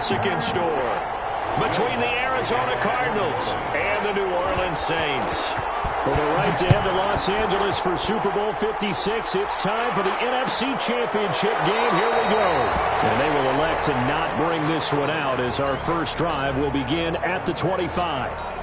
classic in store between the Arizona Cardinals and the New Orleans Saints. For the right to head to Los Angeles for Super Bowl 56, it's time for the NFC Championship game. Here we go. And they will elect to not bring this one out as our first drive will begin at the 25.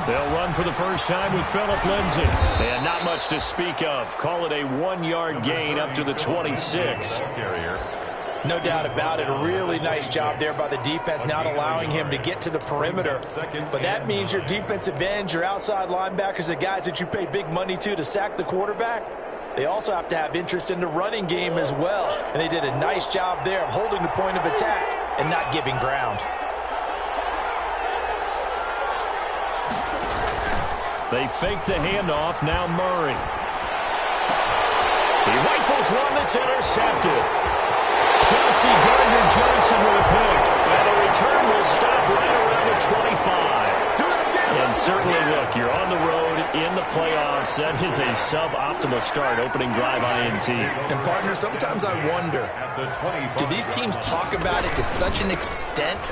They'll run for the first time with Phillip Lindsay. And not much to speak of. Call it a 1-yard gain up to the 26. No doubt about it. A really nice job there by the defense, not allowing him to get to the perimeter. But that means your defensive ends, your outside linebackers, the guys that you pay big money to sack the quarterback, they also have to have interest in the running game as well. And they did a nice job there of holding the point of attack and not giving ground. They fake the handoff. Now Murray. He rifles one that's intercepted. Chauncey Gardner-Johnson with a pick. And the return will stop right around the 25. And certainly, look, you're on the road in the playoffs. That is a suboptimal start, opening drive INT. And, partner, sometimes I wonder, do these teams talk about it to such an extent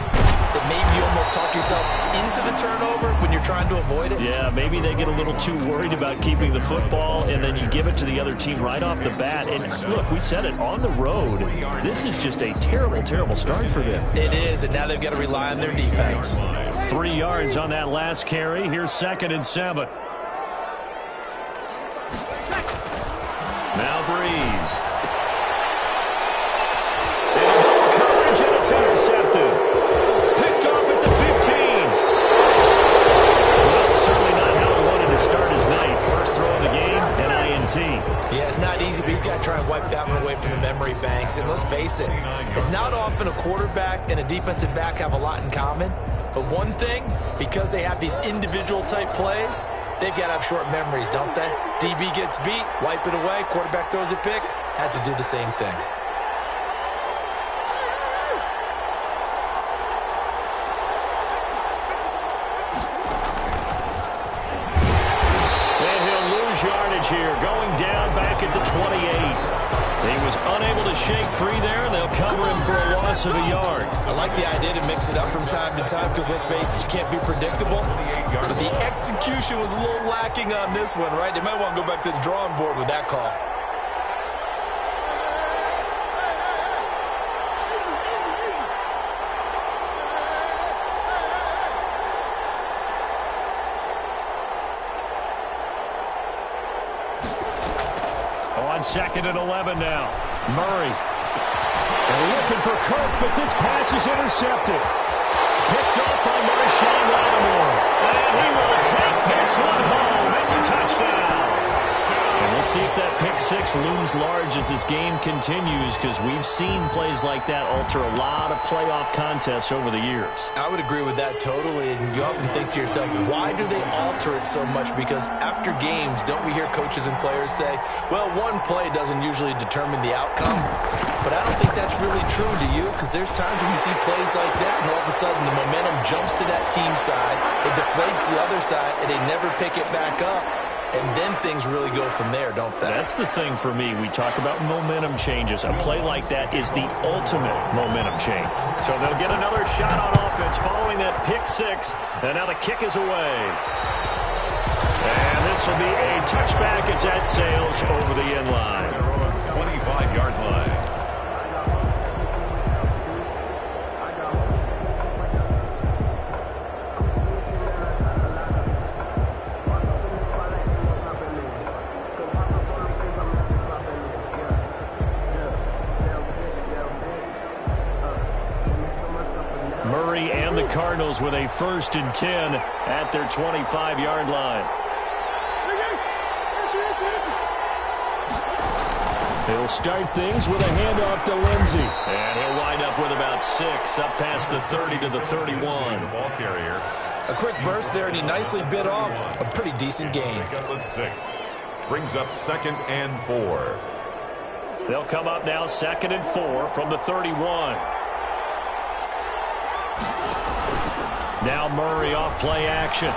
that maybe you almost talk yourself into the turnover when you're trying to avoid it? Yeah, maybe they get a little too worried about keeping the football, and then you give it to the other team right off the bat. And, look, we said it, on the road, this is just a terrible, terrible start for them. It is, and now they've got to rely on their defense. 3 yards on that last carry. Here's 2nd and 7. Now Breeze. And double coverage, and it's intercepted. Picked off at the 15. Well, certainly not how he wanted to start his night. First throw of the game, an INT. Yeah, it's not easy, but he's got to try and wipe that one away from the memory banks. And let's face it, it's not often a quarterback and a defensive back have a lot in common. But one thing, because they have these individual type plays, they've got to have short memories, don't they? DB gets beat, wipe it away, quarterback throws a pick, has to do the same thing. And he'll lose yardage here, going down back at the 28. He was unable to shake free there, and they'll cover him for a loss of a yard. I like the idea to mix it up from time to time because, let's face it, you can't be predictable. But the execution was a little lacking on this one, right? They might want to go back to the drawing board with that call. On 2nd and 11 now. Murray. They're looking for Kirk, but this pass is intercepted. Picked up by Marshawn Lattimore. And he will take this one home. It's a touchdown. And we'll see if that pick six looms large as this game continues, because we've seen plays like that alter a lot of playoff contests over the years. I would agree with that totally, and you often think to yourself, why do they alter it so much? Because after games, don't we hear coaches and players say, well, one play doesn't usually determine the outcome? But I don't think that's really true, do you? Because there's times when you see plays like that, and all of a sudden the momentum jumps to that team side, it deflates the other side, and they never pick it back up. And then things really go from there, don't they? That's the thing for me. We talk about momentum changes. A play like that is the ultimate momentum change. So they'll get another shot on offense following that pick six. And now the kick is away. And this will be a touchback as that sails over the end line. 25-yard line. Murray and the Cardinals with a 1st and 10 at their 25-yard line. He'll start things with a handoff to Lindsey. And he'll wind up with about 6, up past the 30 to the 31. Ball carrier. A quick burst there, and he nicely bit off a pretty decent gain. Pick up of 6. Brings up 2nd and 4. They'll come up now 2nd and 4 from the 31. Now Murray off play action.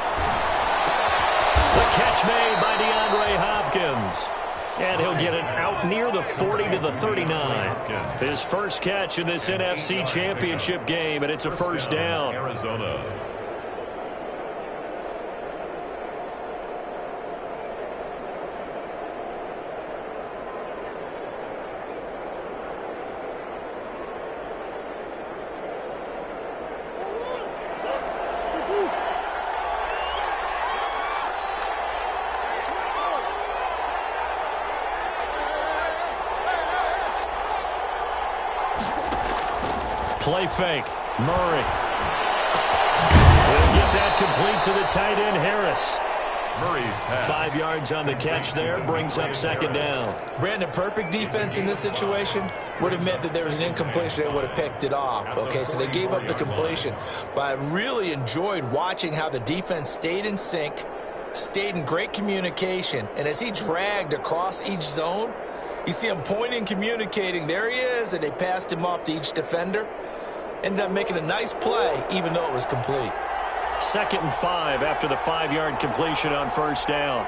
The catch made by DeAndre Hopkins. And he'll get it out near the 40 to the 39. His first catch in this NFC Championship game, and it's a first down. Arizona. Play fake. Murray. Will get that complete to the tight end, Harris. Murray's pass. 5 yards on the catch there. Brings up 2nd down. Brandon, perfect defense in this situation would have meant that there was an incompletion. They would have picked it off. Okay, so they gave up the completion. But I really enjoyed watching how the defense stayed in sync, stayed in great communication. And as he dragged across each zone, you see him pointing, communicating. There he is, and they passed him off to each defender. Ended up making a nice play, even though it was complete. 2nd and 5 after the 5-yard completion on first down.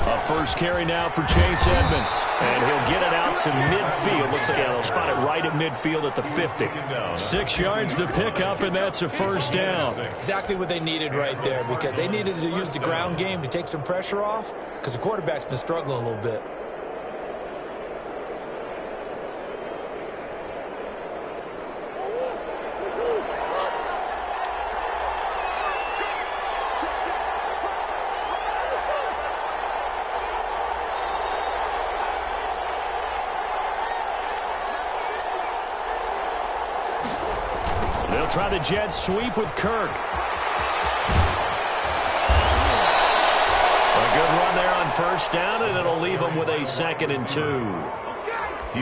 A first carry now for Chase Edmonds. And he'll get it out to midfield. Looks like they'll spot it right at midfield at the 50. 6 yards the pickup, and that's a first down. Exactly what they needed right there, because they needed to use the ground game to take some pressure off, because the quarterback's been struggling a little bit. They'll try the jet sweep with Kirk. A good run there on first down, and it'll leave them with a 2nd and 2.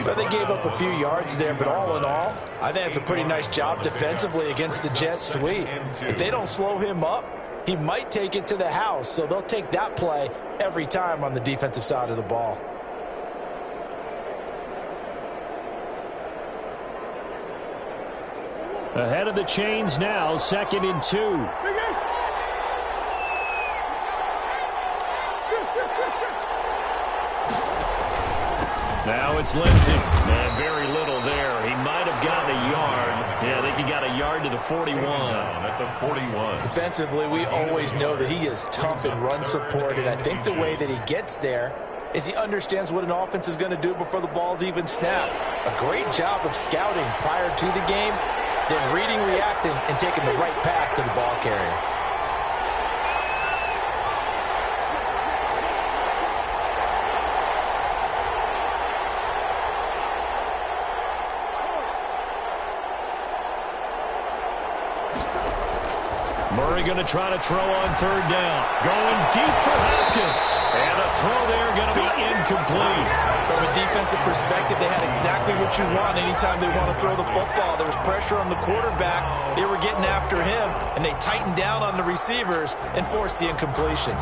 Well, they gave up a few yards there, but all in all, I think it's a pretty nice job defensively against the jet sweep. If they don't slow him up, he might take it to the house, so they'll take that play every time on the defensive side of the ball. Ahead of the chains now, 2nd and 2. Now it's Lindsey. And very little there. He might have gotten a yard. Yeah, I think he got a yard to the 41. At the 41. Defensively, we always know that he is tough in run support, and I think the way that he gets there is he understands what an offense is going to do before the ball's even snapped. A great job of scouting prior to the game, then reading, reacting, and taking the right path to the ball carrier. Murray going to try to throw on third down. Going deep for Hopkins. And a throw there going to be incomplete. From a defensive perspective, they had exactly what you want anytime they want to throw the football. There was pressure on the quarterback. They were getting after him, and they tightened down on the receivers and forced the incompletion.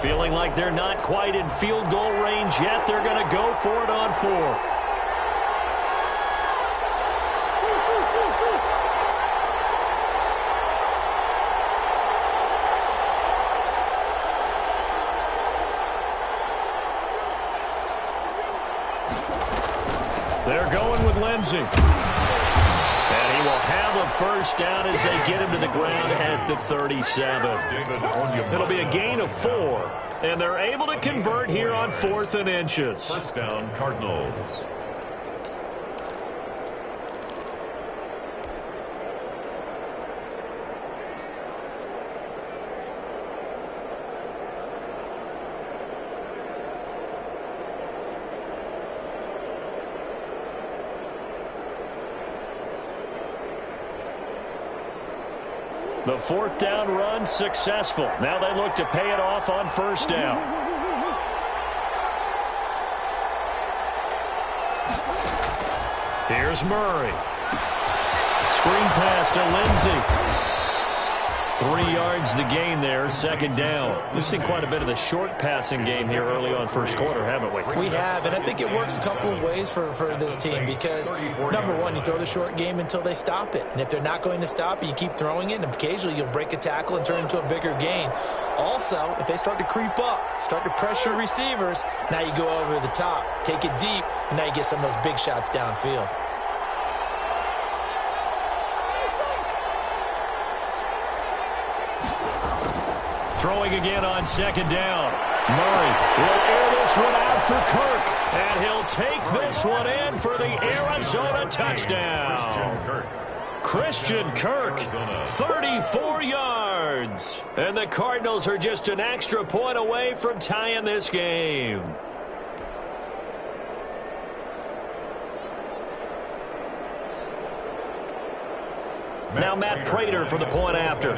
Feeling like they're not quite in field goal range yet. They're going to go for it on fourth. They're going with Lindsey. And he will have a first down as they get him to the ground at the 37. It'll be a gain of 4. And they're able to convert here on 4th and inches. First down, Cardinals. The fourth down run successful. Now they look to pay it off on first down. Here's Murray. Screen pass to Lindsey. 3 yards the gain there, second down. We've seen quite a bit of the short passing game here early on first quarter, haven't we? We have, and I think it works a couple of ways for this team because, number one, you throw the short game until they stop it. And if they're not going to stop it, you keep throwing it, and occasionally you'll break a tackle and turn it into a bigger gain. Also, if they start to creep up, start to pressure receivers, now you go over the top, take it deep, and now you get some of those big shots downfield. Throwing again on second down. Murray will air this one out for Kirk. And he'll take this one in for the Arizona touchdown. Christian Kirk, 34 yards. And the Cardinals are just an extra point away from tying this game. Now Matt Prater for the point after.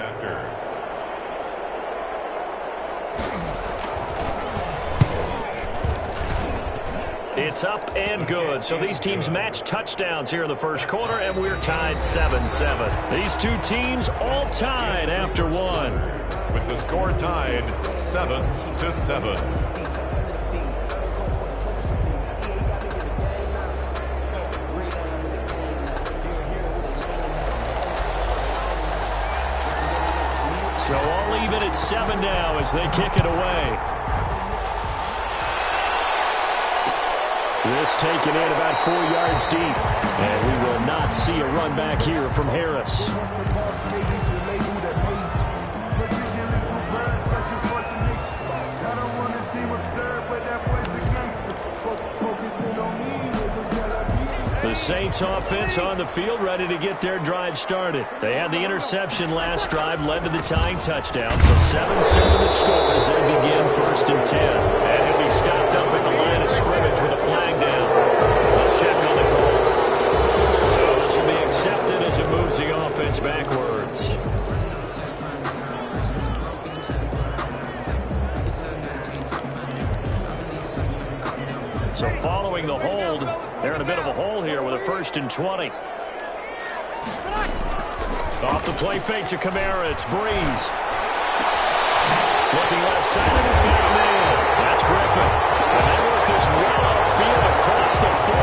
It's up and good. So these teams match touchdowns here in the first quarter, and we're tied 7-7. These two teams all tied after one. With the score tied 7-7. So I'll leave it at 7 now as they kick it away. This taken in about 4 yards deep. And we will not see a run back here from Harris. The Saints offense on the field ready to get their drive started. They had the interception last drive, led to the tying touchdown. So 7-7 the score as they begin first and 10. And he'll be stopped up at the line of scrimmage with a flag down. Let's check on the call. So this will be accepted as it moves the offense backwards. So following the hold, they're in a bit of a hole here with a 1st and 20. Off the play fake to Kamara, it's Breeze. Looking left side, and he's got a man. That's Griffin. And they work this well upfield across the 45.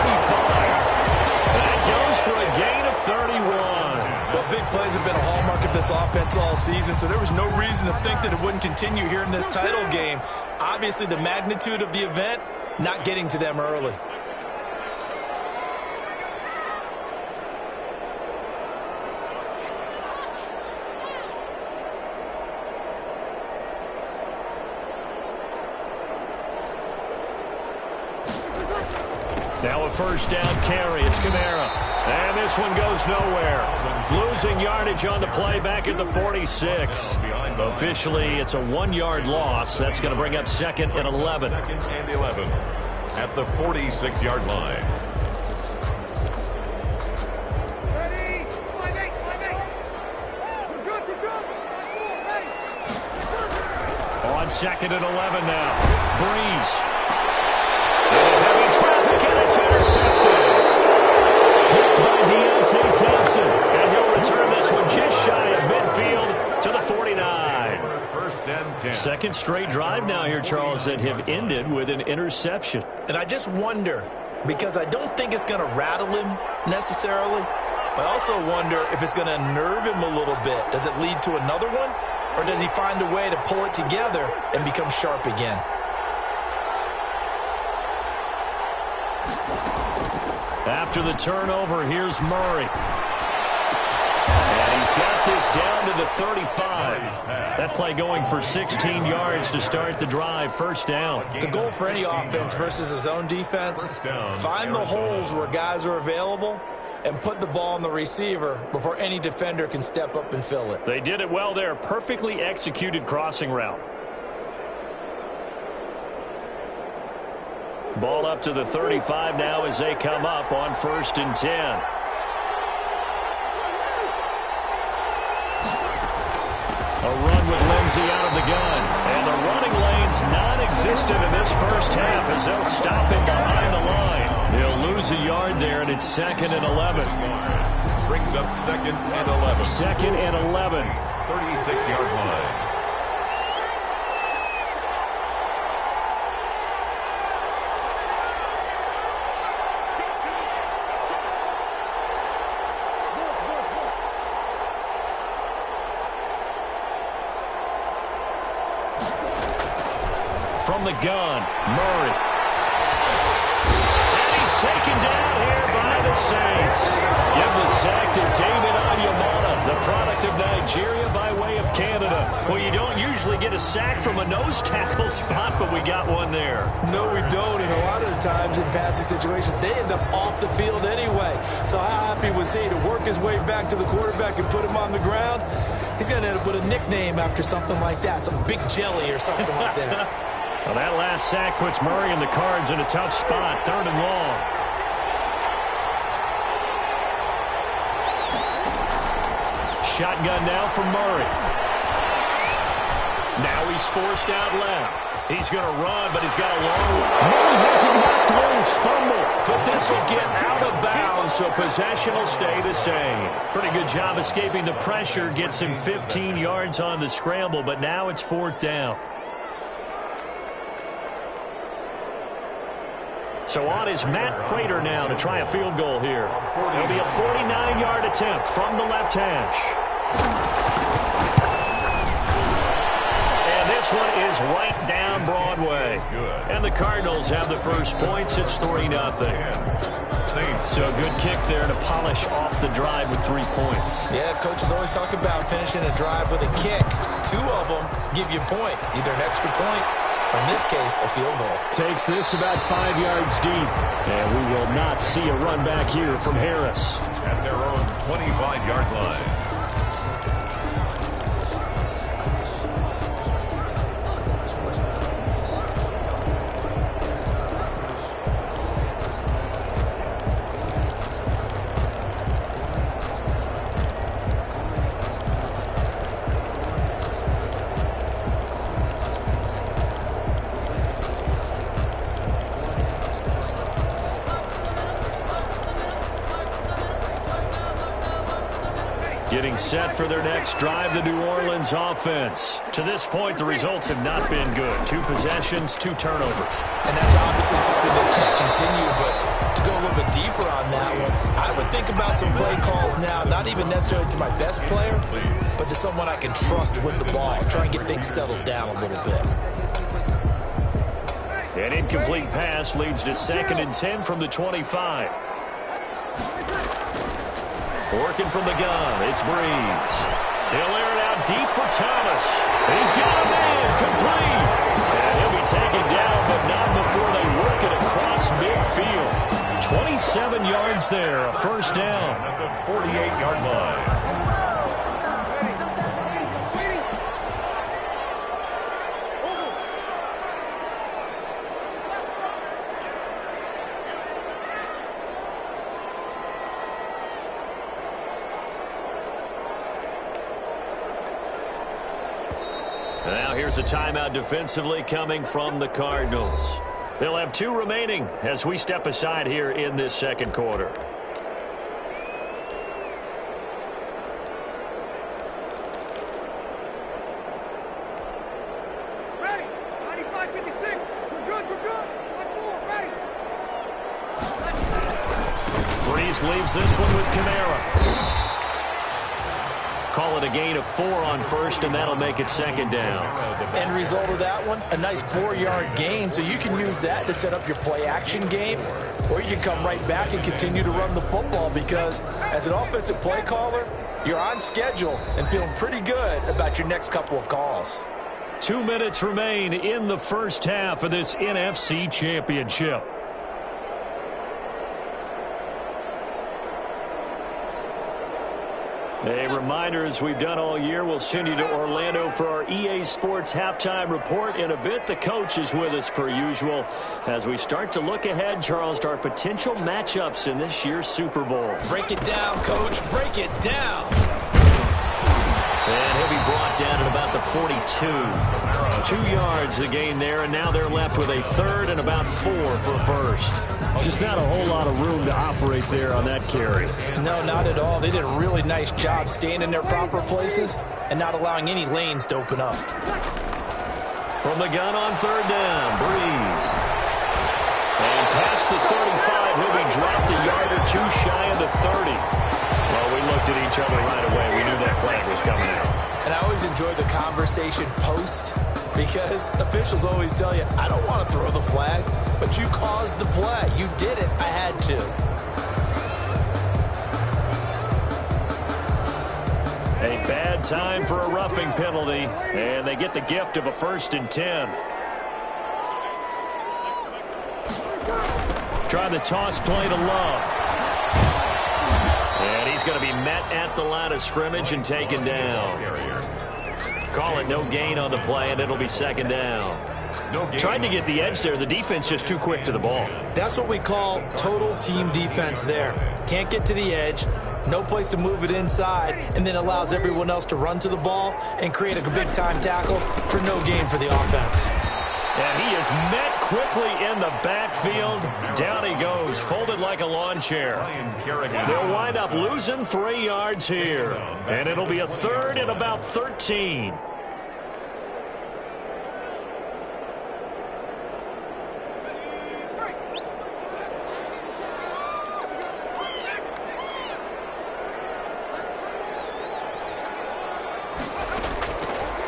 That goes for a gain of 31. Well, big plays have been a hallmark of this offense all season, so there was no reason to think that it wouldn't continue here in this title game. Obviously, the magnitude of the event not getting to them early. Now a first down carry. It's Kamara. And this one goes nowhere. Losing yardage on the play back at the 46. Officially, it's a 1-yard loss. That's going to bring up 2nd and 11. 2nd and 11 at the 46-yard line. On 2nd and 11 now. Breeze. Heavy traffic, and it's intercepted. Picked by Deontay Thompson. And he'll return this one just shy of midfield to the 49. First and 10. Second straight drive now here, Charles, that have ended with an interception. And I just wonder, because I don't think it's going to rattle him necessarily, but I also wonder if it's going to nerve him a little bit. Does it lead to another one? Or does he find a way to pull it together and become sharp again? After the turnover, here's Murray. And he's got this down to the 35. That play going for 16 yards to start the drive. First down. The goal for any offense versus his own defense, find the holes where guys are available and put the ball on the receiver before any defender can step up and fill it. They did it well there. Perfectly executed crossing route. Ball up to the 35 now as they come up on 1st and 10. A run with Lindsey out of the gun. And the running lane's non-existent in this first half as they'll stop him behind the line. He'll lose a yard there, and it's 2nd and 11. Brings up 2nd and 11. 2nd and 11. 36-yard line. From the gun, Murray. And he's taken down here by the Saints. Give the sack to David Onyemata, the product of Nigeria by way of Canada. Well, you don't usually get a sack from a nose tackle spot, but we got one there. No, we don't. And a lot of the times in passing situations, they end up off the field anyway. So how happy was he to work his way back to the quarterback and put him on the ground? He's going to end up with a nickname after something like that, some big jelly or something like that. Well, that last sack puts Murray and the Cards in a tough spot, 3rd and long. Shotgun now for Murray. Now he's forced out left. He's going to run, but he's got a long way. Murray has it knocked loose, fumble. But this will get out of bounds, so possession will stay the same. Pretty good job escaping the pressure. Gets him 15 yards on the scramble, but now it's 4th down. So on is Matt Prater now to try a field goal here. It'll be a 49-yard attempt from the left hash. And this one is right down Broadway. And the Cardinals have the first points. It's 3-0. So a good kick there to polish off the drive with 3 points. Yeah, coaches always talk about finishing a drive with a kick. 2 of them give you points, either an extra point, or in this case, a field goal. Takes this about 5 yards deep. And we will not see a run back here from Harris. At their own 25-yard line. Getting set for their next drive, the New Orleans offense. To this point, the results have not been good. 2 possessions, 2 turnovers. And that's obviously something that can't continue, but to go a little bit deeper on that one, I would think about some play calls now, not even necessarily to my best player, but to someone I can trust with the ball. Try and get things settled down a little bit. An incomplete pass leads to 2nd and 10 from the 25. Working from the gun, it's Breeze. He'll air it out deep for Thomas. He's got a man complete. And he'll be taken down, but not before they work it across midfield. 27 yards there, a first down. At the 48-yard line. Now here's a timeout defensively coming from the Cardinals. They'll have 2 remaining as we step aside here in this second quarter. Ready. 95-56. We're good. Let's move. Ready. Breeze leaves this one with Kamara. Call it a gain of 4 on first, and that'll make it 2nd down. End result of that one, a nice 4-yard gain, so you can use that to set up your play-action game, or you can come right back and continue to run the football because as an offensive play caller, you're on schedule and feeling pretty good about your next couple of calls. 2 minutes remain in the first half of this NFC Championship. A reminder, as we've done all year, we'll send you to Orlando for our EA Sports halftime report. In a bit, the coach is with us per usual as we start to look ahead, Charles, to our potential matchups in this year's Super Bowl. Break it down, Coach. Break it down. And he'll be brought down at about 42. 2 yards the gain there, and now they're left with a third and about 4 for first. Just not a whole lot of room to operate there on that carry. No, not at all. They did a really nice job staying in their proper places and not allowing any lanes to open up. From the gun on third down, Breeze. And past the 35, he'll be dropped a yard or 2 shy of the 30. Well, we looked at each other right away. We knew that flag was coming out. And I always enjoy the conversation post because officials always tell you, I don't want to throw the flag, but you caused the play. You did it. I had to. A bad time for a roughing penalty, and they get the gift of a 1st and 10. Trying the toss play to Love. And he's going to be met at the line of scrimmage and taken down. Call it no gain on the play, and it'll be 2nd down. Tried to get the edge there. The defense just too quick to the ball. That's what we call total team defense there. Can't get to the edge, no place to move it inside, and then allows everyone else to run to the ball and create a big-time tackle for no gain for the offense. And he is met quickly in the backfield. Down he goes, folded like a lawn chair. They'll wind up losing 3 yards here. And it'll be a 3rd and about 13.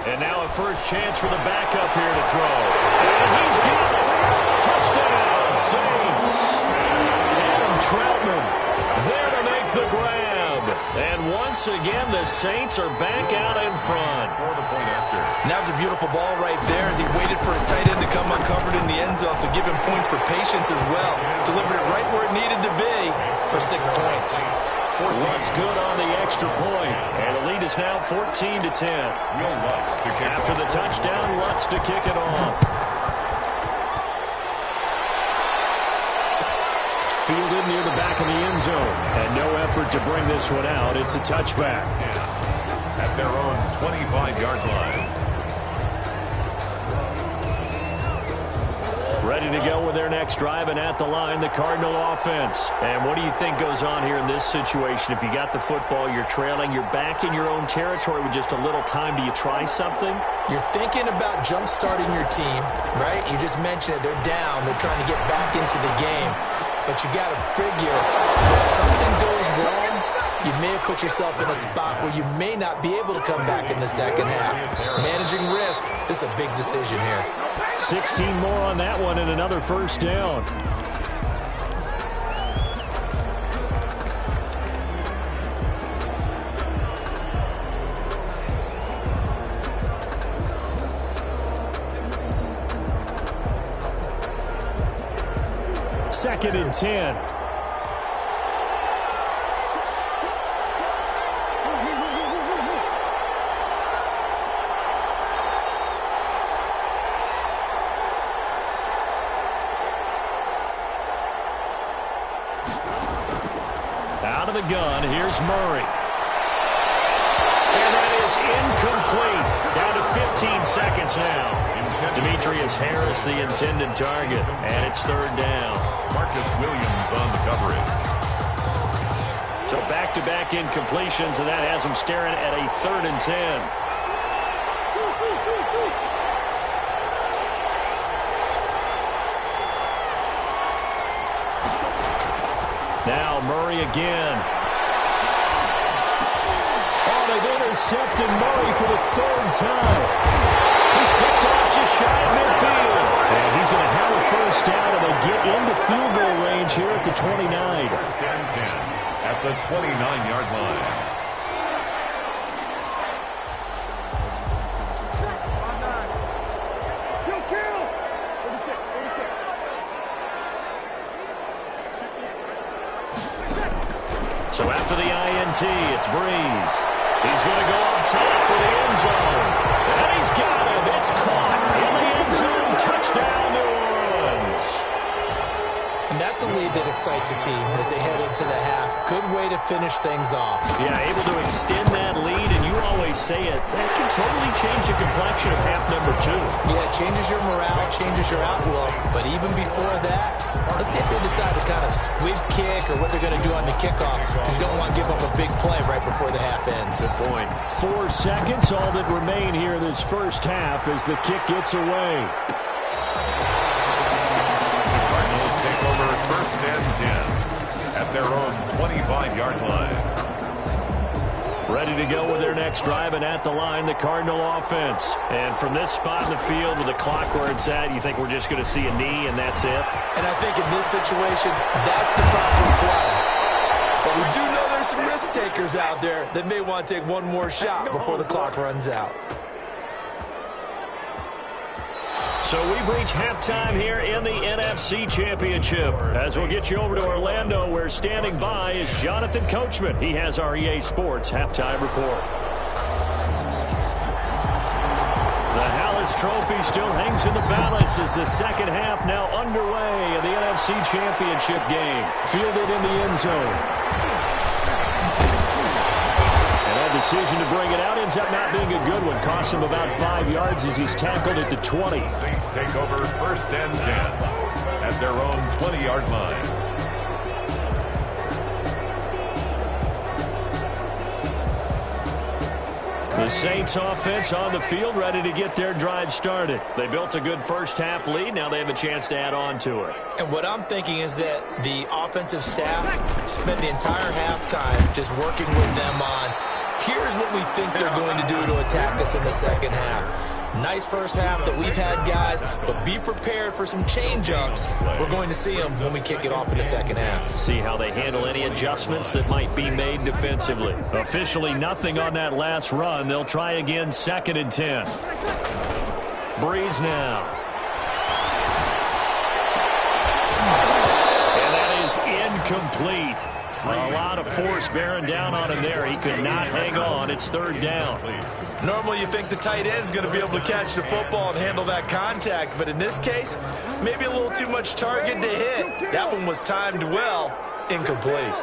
And now a first chance for the backup here to throw. And he's got it. Touchdown, Saints. Adam Troutman there to make the grab. And once again, the Saints are back out in front. And that was a beautiful ball right there as he waited for his tight end to come uncovered in the end zone, so give him points for patience as well. Delivered it right where it needed to be for 6 points. Lutz good on the extra point, and the lead is now 14-10. After the touchdown, Lutz to kick it off. Fielded near the back of the end zone, and no effort to bring this one out. It's a touchback. At their own 25-yard line. Ready to go with their next drive, and at the line, the Cardinal offense. And what do you think goes on here in this situation? If you got the football, you're trailing, you're back in your own territory with just a little time. Do you try something? You're thinking about jump-starting your team, right? You just mentioned it. They're down. They're trying to get back into the game. But you got to figure if something goes wrong, you may have put yourself in a spot where you may not be able to come back in the second half. Managing risk is a big decision here. 16 more on that one and another first down. Second and 10. Out of the gun, here's Murray. And that is incomplete. Down to 15 seconds now. Demetrius Harris, the intended target, and it's 3rd down. Marcus Williams on the coverage. So back-to-back incompletions, and that has them staring at a 3rd and 10. Now Murray again. Oh, they've intercepted Murray for the 3rd time. He's picked off just shy of midfield. And he's going to have a first down, and they get into field goal range here at the 29. 1st and 10 at the 29-yard line. So after the INT, it's Breeze. He's going to go up top for the end zone. And he's got him. It's caught in the end zone. Touchdown, New Orleans. And that's a lead that excites a team as they head into the half. Good way to finish things off. Yeah, able to extend that lead, and you always say it, that can totally change the complexion of half number 2. Yeah, it changes your morale, changes your outlook. But even before that, let's see if they decide to kind of squib kick or what they're going to do on the kickoff, because you don't want to give up a big play right before the half ends. Good point. 4 seconds, all that remain here this first half as the kick gets away. Cardinals take over first and 10 at their own 25-yard line. Ready to go with their next drive, and at the line, the Cardinal offense. And from this spot in the field with the clock where it's at, you think we're just going to see a knee and that's it? And I think in this situation, that's the proper play. But we do know there's some risk takers out there that may want to take one more shot before the clock runs out. So we've reached halftime here in the NFC Championship. As we'll get you over to Orlando, where standing by is Jonathan Coachman. He has our EA Sports halftime report. The Hallis Trophy still hangs in the balance as the second half now underway in the NFC Championship game. Fielded in the end zone. Decision to bring it out ends up not being a good one. Cost him about 5 yards as he's tackled at the 20. Saints take over first and 10 at their own 20-yard line. The Saints offense on the field, ready to get their drive started. They built a good first half lead. Now they have a chance to add on to it. And what I'm thinking is that the offensive staff spent the entire halftime just working with them on, here's what we think they're going to do to attack us in the second half. Nice first half that we've had, guys, but be prepared for some change-ups. We're going to see them when we kick it off in the second half. See how they handle any adjustments that might be made defensively. Officially nothing on that last run. They'll try again, 2nd and 10. Breeze now. And that is incomplete. A lot of force bearing down on him there. He could not hang on. It's 3rd down. Normally you think the tight end's going to be able to catch the football and handle that contact, but in this case, maybe a little too much target to hit. That one was timed well. Incomplete.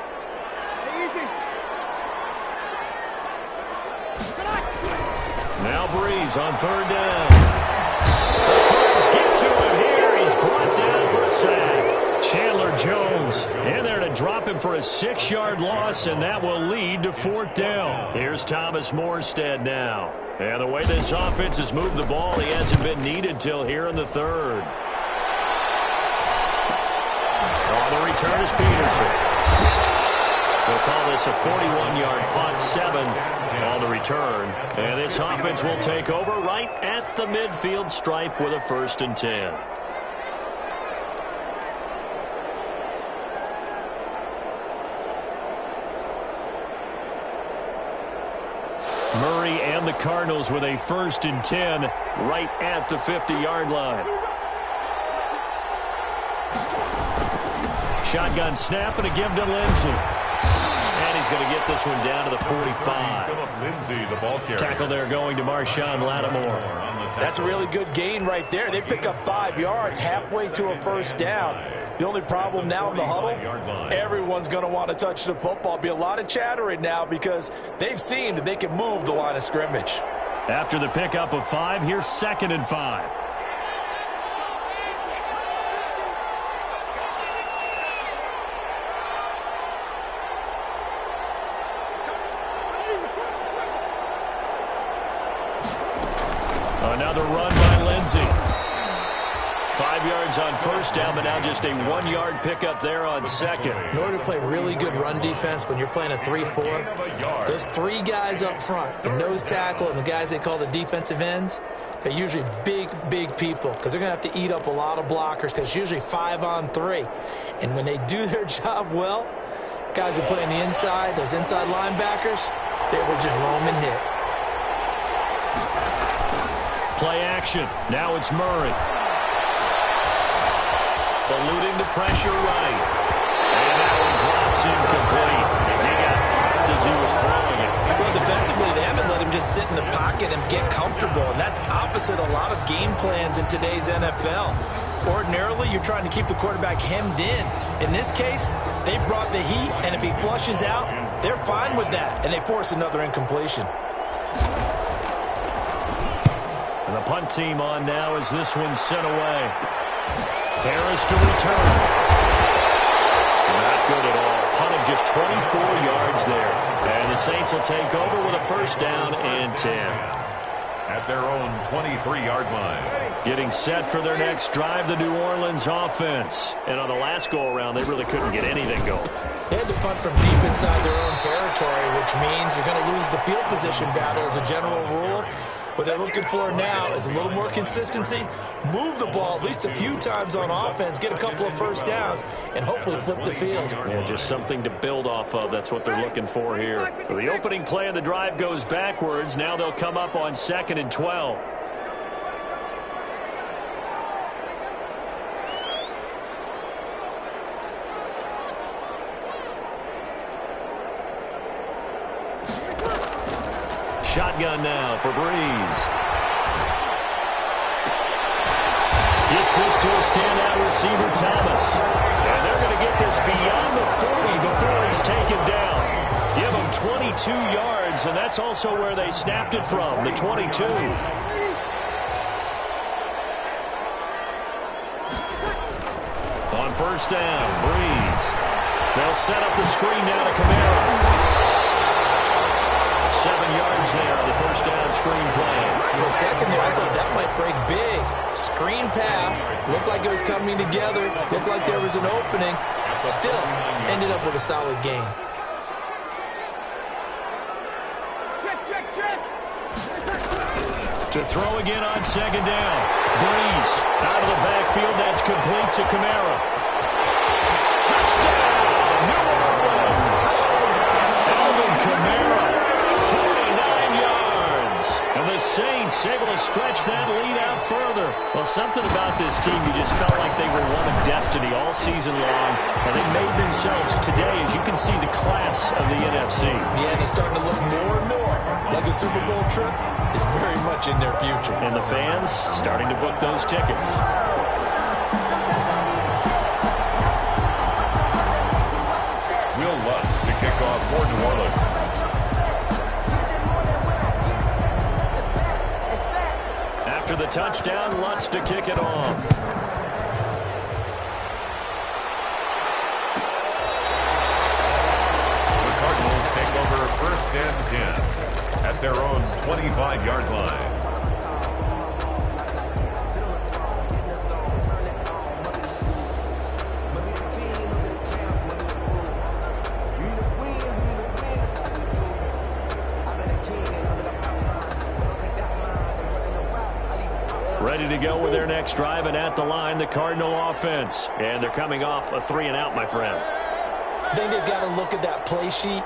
Now Breeze on 3rd down. The Cards get to him here. He's brought down for a sack. Chandler Jones in there to drop him for a 6-yard loss, and that will lead to 4th down. Here's Thomas Morstead now. And the way this offense has moved the ball, he hasn't been needed till here in the 3rd. On the return is Peterson. We'll call this a 41-yard punt, 7 on the return. And this offense will take over right at the midfield stripe with a 1st and 10. Murray and the Cardinals with a 1st and 10 right at the 50-yard line. Shotgun snap and a give to Lindsey. And he's going to get this one down to the 45. Lindsey, the ball carrier. Tackle there going to Marshawn Lattimore. That's a really good gain right there. They pick up 5 yards halfway to a 1st down. The only problem now in the huddle, everyone's going to want to touch the football. Be a lot of chattering now because they've seen that they can move the line of scrimmage. After the pickup of 5, here's 2nd and 5. Another run by Lindsey. 5 yards on 1st down, but now just a 1-yard pickup there on 2nd. In order to play really good run defense when you're playing a 3-4, those 3 guys up front, the nose tackle and the guys they call the defensive ends, they're usually big people because they're going to have to eat up a lot of blockers because it's usually 5 on 3. And when they do their job well, guys who play on the inside, those inside linebackers, they will just roam and hit. Play action. Now it's Murray. Eluding the pressure right. And that one drops incomplete as he got popped as he was throwing it. Well, defensively, they haven't let him just sit in the pocket and get comfortable, and that's opposite a lot of game plans in today's NFL. Ordinarily, you're trying to keep the quarterback hemmed in. In this case, they brought the heat, and if he flushes out, they're fine with that, and they force another incompletion. And the punt team on now as this one's sent away. Harris to return. Not good at all. Punt of just 24 yards there. And the Saints will take over with a first down and 10. At their own 23-yard line. Getting set for their next drive, the New Orleans offense. And on the last go-around, they really couldn't get anything going. They had to punt from deep inside their own territory, which means you're going to lose the field position battle as a general rule. What they're looking for now is a little more consistency, move the ball at least a few times on offense, get a couple of first downs, and hopefully flip the field. Yeah, just something to build off of. That's what they're looking for here. So the opening play of the drive goes backwards. Now they'll come up on 2nd and 12. Shotgun now for Breeze. Gets this to a standout receiver, Thomas. And they're going to get this beyond the 40 before he's taken down. Give him 22 yards, and that's also where they snapped it from, the 22. On first down, Breeze. They'll set up the screen now to Kamara. 7 yards there on the first down screen play. For a second there, I thought that might break big. Screen pass. Looked like it was coming together. Looked like there was an opening. Still, ended up with a solid game. To throw again on second down. Breeze out of the backfield. That's complete to Kamara. Touchdown, New Orleans. Alvin Kamara. 49 yards. And the Saints able to stretch that lead out further. Well, something about this team, you just felt like they were one of destiny all season long. And they made themselves today, as you can see, the class of the NFC. Yeah, and it's starting to look more and more like a Super Bowl trip is very much in their future. And the fans starting to book those tickets. Will Lutz to kick off for New Orleans. After the touchdown, Lutz to kick it off. The Cardinals take over 1st and 10 at their own 25-yard line. Ready to go with their next drive, and at the line, the Cardinal offense. And they're coming off a 3-and-out, my friend. I think they've got to look at that play sheet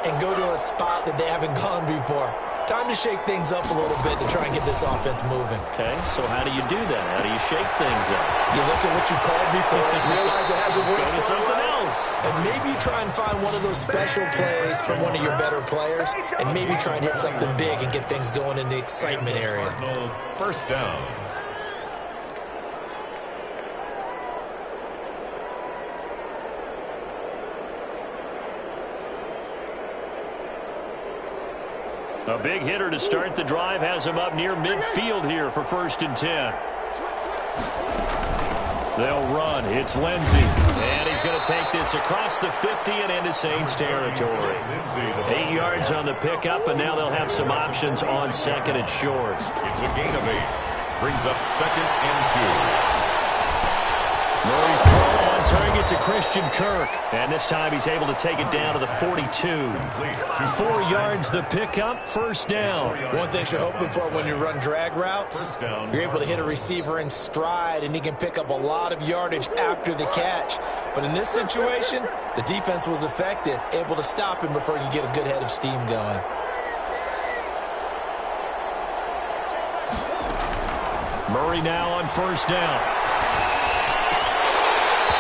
and go to a spot that they haven't gone before. Time to shake things up a little bit to try and get this offense moving. Okay, so how do you do that? How do you shake things up? You look at what you've called before and realize it hasn't worked Go to something else. And maybe try and find one of those special plays from one of your better players, and maybe try and hit something big and get things going in the excitement area. First down. A big hitter to start the drive has him up near midfield here for 1st and 10. They'll run. It's Lindsey. And he's going to take this across the 50 and into Saints territory. 8 yards on the pickup, and now they'll have some options on 2nd and short. It's a gain of 8. Brings up 2nd and 2. Murray's throw on target to Christian Kirk. And this time he's able to take it down to the 42. 4 yards the pickup, 1st down. One thing you're hoping for when you run drag routes, you're able to hit a receiver in stride, and he can pick up a lot of yardage after the catch. But in this situation, the defense was effective, able to stop him before he could get a good head of steam going. Murray now on 1st down.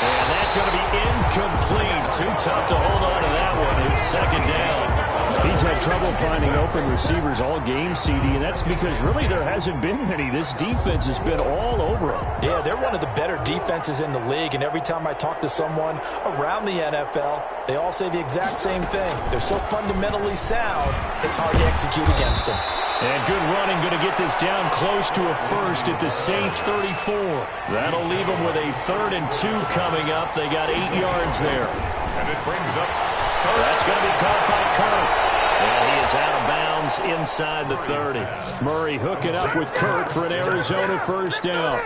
And that's going to be incomplete. Too tough to hold on to that one. It's 2nd down. He's had trouble finding open receivers all game, CD, and that's because really there hasn't been many. This defense has been all over him. Yeah, they're one of the better defenses in the league, and every time I talk to someone around the NFL, they all say the exact same thing. They're so fundamentally sound, it's hard to execute against them. And good running, going to get this down close to a first at the Saints 34. That'll leave them with a 3rd and 2 coming up. They got 8 yards there. And this brings up That's going to be caught by Kirk. And he is out of bounds inside the 30. Murray hooking up with Kirk for an Arizona first down.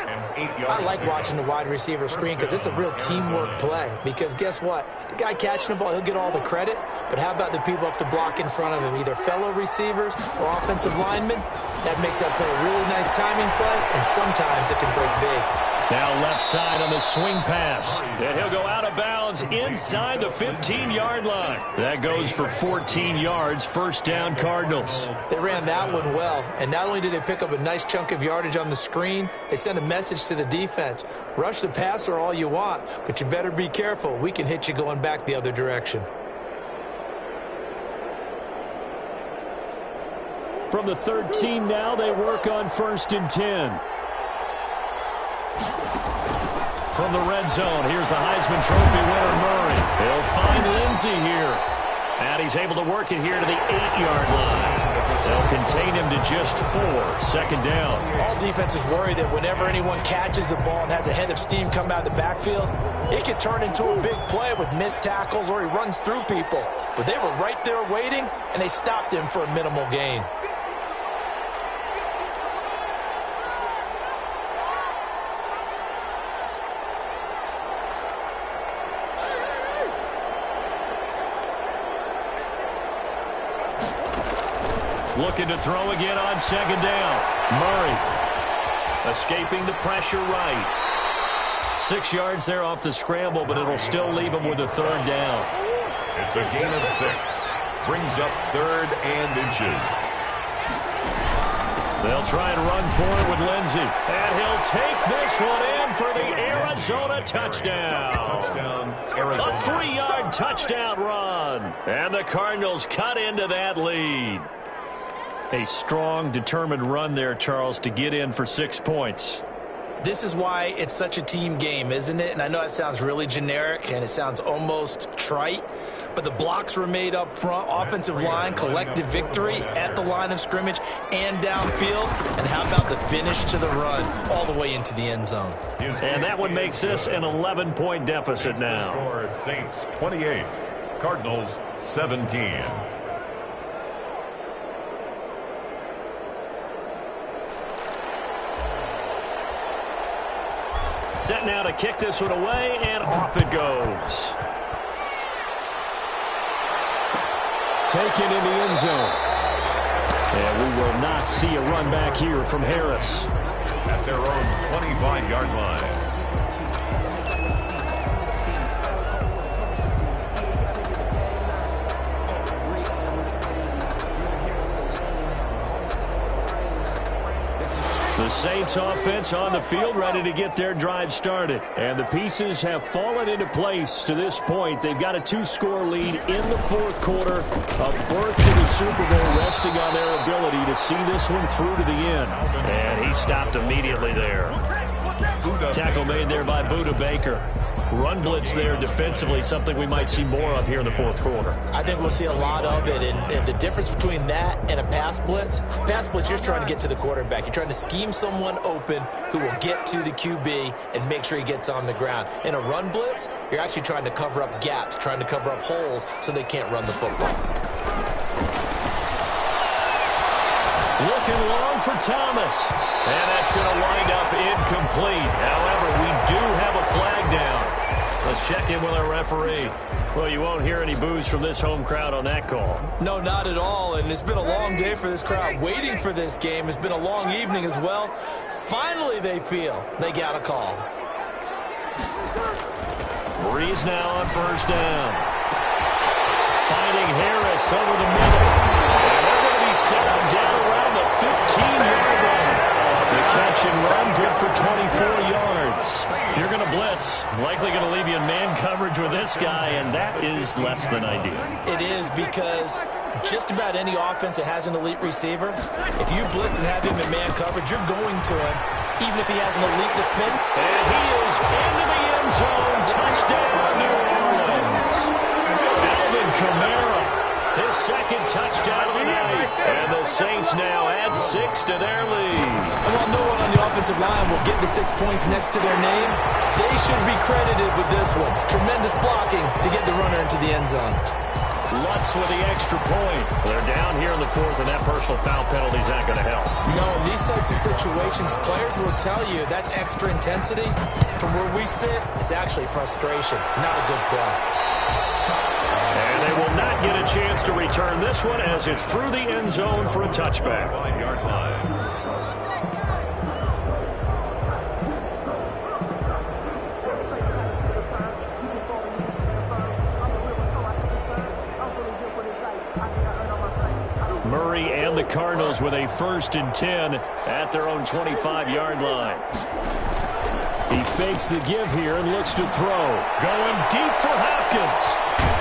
I like watching the wide receiver screen because it's a real teamwork play. Because guess what? The guy catching the ball, he'll get all the credit. But how about the people up to block in front of him, either fellow receivers or offensive linemen? That makes that play a really nice timing play, and sometimes it can break big. Now left side on the swing pass. And he'll go out of bounds inside the 15-yard line. That goes for 14 yards. First down, Cardinals. They ran that one well, and not only did they pick up a nice chunk of yardage on the screen, they sent a message to the defense. Rush the passer all you want, but you better be careful. We can hit you going back the other direction. From the 13 now, they work on 1st and 10. From the red zone, here's the Heisman Trophy winner, Murray. He'll find Lindsey here. And he's able to work it here to the 8-yard line. They'll contain him to just 4. 2nd down. All defenses worry that whenever anyone catches the ball and has a head of steam come out of the backfield, it can turn into a big play with missed tackles or he runs through people. But they were right there waiting, and they stopped him for a minimal gain. Looking to throw again on 2nd down. Murray escaping the pressure right. 6 yards there off the scramble, but it'll still leave him with a 3rd down. It's a gain of 6. Brings up 3rd and inches. They'll try and run for it with Lindsey. And he'll take this one in for the Arizona touchdown. Arizona. A 3-yard touchdown run. And the Cardinals cut into that lead. A strong, determined run there, Charles, to get in for 6 points. This is why it's such a team game, isn't it? And I know that sounds really generic and it sounds almost trite, but the blocks were made up front, offensive line, collective victory at the line of scrimmage and downfield. And how about the finish to the run all the way into the end zone? And that one makes this an 11-point deficit now. Score Saints 28, Cardinals 17. Set now to kick this one away, and off it goes. Taken in the end zone. And we will not see a run back here from Harris. At their own 25-yard line. The Saints offense on the field, ready to get their drive started. And the pieces have fallen into place to this point. They've got a 2-score lead in the 4th quarter. A berth to the Super Bowl resting on their ability to see this one through to the end. And he stopped immediately there. Tackle made there by Buda Baker. Run blitz there defensively, something we might see more of here in the 4th quarter. I think we'll see a lot of it, and the difference between that and a pass blitz, you're just trying to get to the quarterback. You're trying to scheme someone open who will get to the QB and make sure he gets on the ground. In a run blitz, you're actually trying to cover up gaps, trying to cover up holes so they can't run the football. Looking long for Thomas. And that's going to wind up incomplete. However, we do have a flag down. Let's check in with our referee. Well, you won't hear any boos from this home crowd on that call. No, not at all. And it's been a long day for this crowd waiting for this game. It's been a long evening as well. Finally, they feel they got a call. Breeze now on 1st down. Finding Harris over the middle. And they're going to be set up down around the 15-yard line. The catch and run good for 24 yards. If you're going to blitz, likely going to leave you in man coverage with this guy, and that is less than ideal. It is, because just about any offense that has an elite receiver, if you blitz and have him in man coverage, you're going to him, even if he has an elite defender. And he is into the end zone. Touchdown, New Orleans. Alvin Kamara his second touchdown of the night. And the Saints now add 6 to their lead. And while no one on the offensive line will get the 6 points next to their name, they should be credited with this one. Tremendous blocking to get the runner into the end zone. Lutz with the extra point. They're down here in the fourth, and that personal foul penalty is not going to help. No, in these types of situations, players will tell you that's extra intensity. From where we sit, it's actually frustration, not a good play. And they will not get a chance to return this one as it's through the end zone for a touchback. 5-yard line. Murray and the Cardinals with a 1st and 10 at their own 25-yard line. He fakes the give here and looks to throw. Going deep for Hopkins.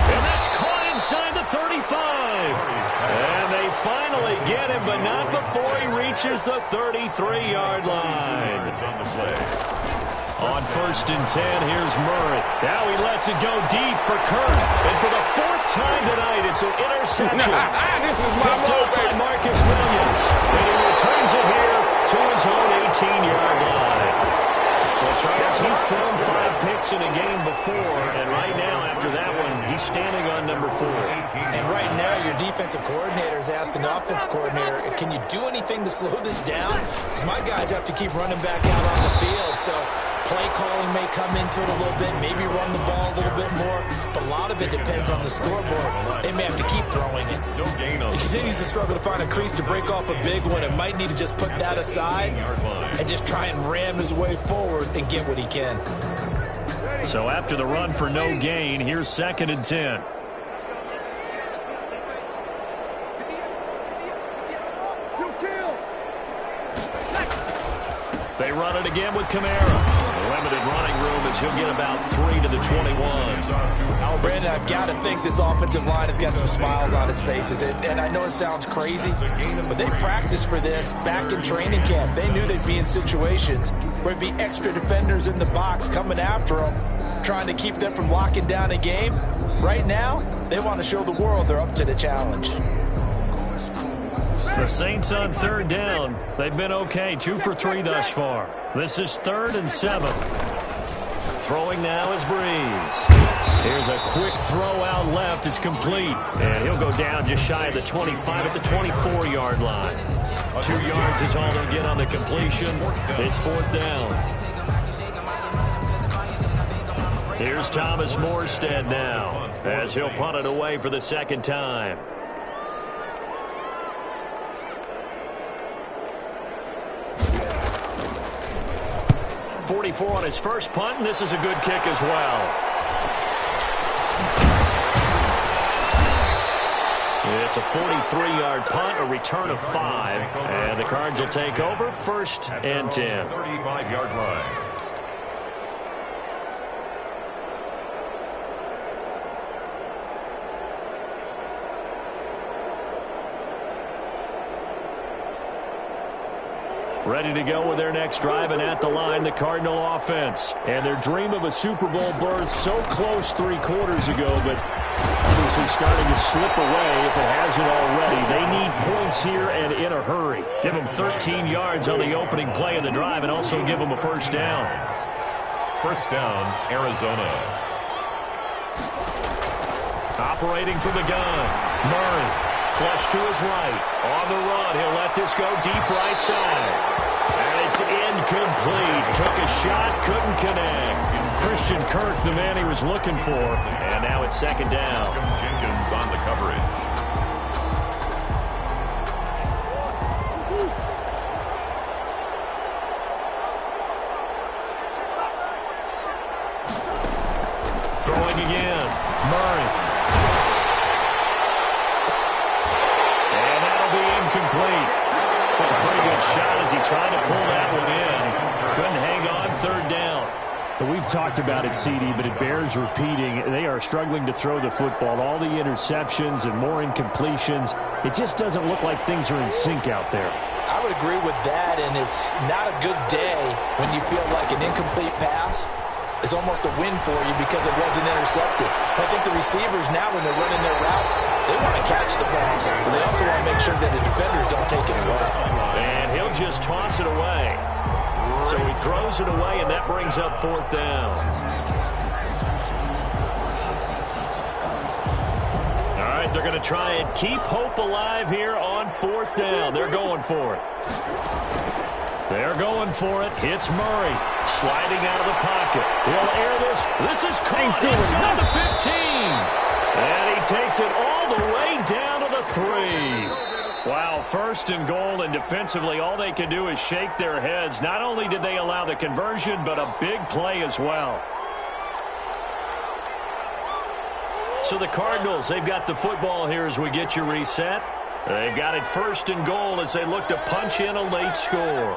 And that's caught inside the 35. And they finally get him, but not before he reaches the 33-yard line. On 1st and 10, here's Murray. Now he lets it go deep for Kirk. And for the 4th time tonight, it's an interception. Picked up by Marcus Williams. And he returns it here to his own 18-yard line. Well, Charles, he's thrown 5 picks in a game before, and right now, after that one, he's standing on number 4. And right now, your defensive coordinator is asking the offensive coordinator, can you do anything to slow this down? Because my guys have to keep running back out on the field, so play calling may come into it a little bit, maybe run the ball a little bit more, but a lot of it depends on the scoreboard. They may have to keep throwing it. He continues to struggle to find a crease to break off a big one, and might need to just put that aside and just try and ram his way forward and get what he can. So after the run for no gain, here's 2nd and 10. They run it again with Kamara. Limited running room as he'll get about 3 to the 21. Brandon, I've got to think this offensive line has got some smiles on its faces. And I know it sounds crazy, but they practiced for this back in training camp. They knew they'd be in situations where there'd be extra defenders in the box coming after them, trying to keep them from locking down a game. Right now, they want to show the world they're up to the challenge. The Saints on 3rd down. They've been okay, 2 for 3 thus far. This is 3rd and 7. Throwing now is Breeze. Here's a quick throw out left. It's complete. And he'll go down just shy of the 25 at the 24-yard line. 2 yards is all they'll get on the completion. It's 4th down. Here's Thomas Morstead now as he'll punt it away for the 2nd time. 44 on his first punt, and this is a good kick as well. It's a 43-yard punt, a return of 5, and the Cards will take over 1st and 10. 35-yard line. Ready to go with their next drive, and at the line, the Cardinal offense. And their dream of a Super Bowl berth so close 3 quarters ago, but obviously starting to slip away if it hasn't already. They need points here and in a hurry. Give them 13 yards on the opening play of the drive and also give them a 1st down. 1st down, Arizona. Operating from the gun, Murray. Flush to his right. On the run, he'll let this go deep right side. And it's incomplete. Took a shot, couldn't connect. Christian Kirk, the man he was looking for. And now it's 2nd down. Jenkins on the coverage. Throwing again. Murray. Incomplete. Took a pretty good shot as he tried to pull that one in. Couldn't hang on, 3rd down. We've talked about it, CD, but it bears repeating. They are struggling to throw the football. All the interceptions and more incompletions. It just doesn't look like things are in sync out there. I would agree with that, and it's not a good day when you feel like an incomplete pass is almost a win for you because it wasn't intercepted. I think the receivers now, when they're running their routes, they want to catch the ball, but they also want to make sure that the defenders don't take it away. And he'll just toss it away. So he throws it away, and that brings up 4th down. All right, they're going to try and keep hope alive here on 4th down. They're going for it. They're going for it. Hits Murray. Sliding out of the pocket. He'll air this. This is caught inside the 15. And he takes it all the way down to the 3. Wow, 1st and goal, and defensively all they can do is shake their heads. Not only did they allow the conversion, but a big play as well. So the Cardinals, they've got the football here as we get you reset. They've got it 1st and goal as they look to punch in a late score.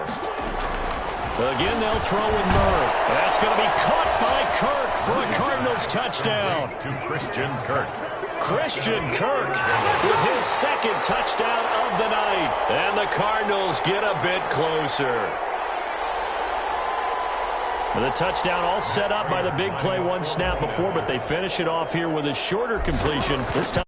Again, they'll throw in Murray. That's going to be caught by Kirk for a Cardinals touchdown. To Christian Kirk. Christian Kirk with his 2nd touchdown of the night. And the Cardinals get a bit closer. The touchdown all set up by the big play 1 snap before, but they finish it off here with a shorter completion. This time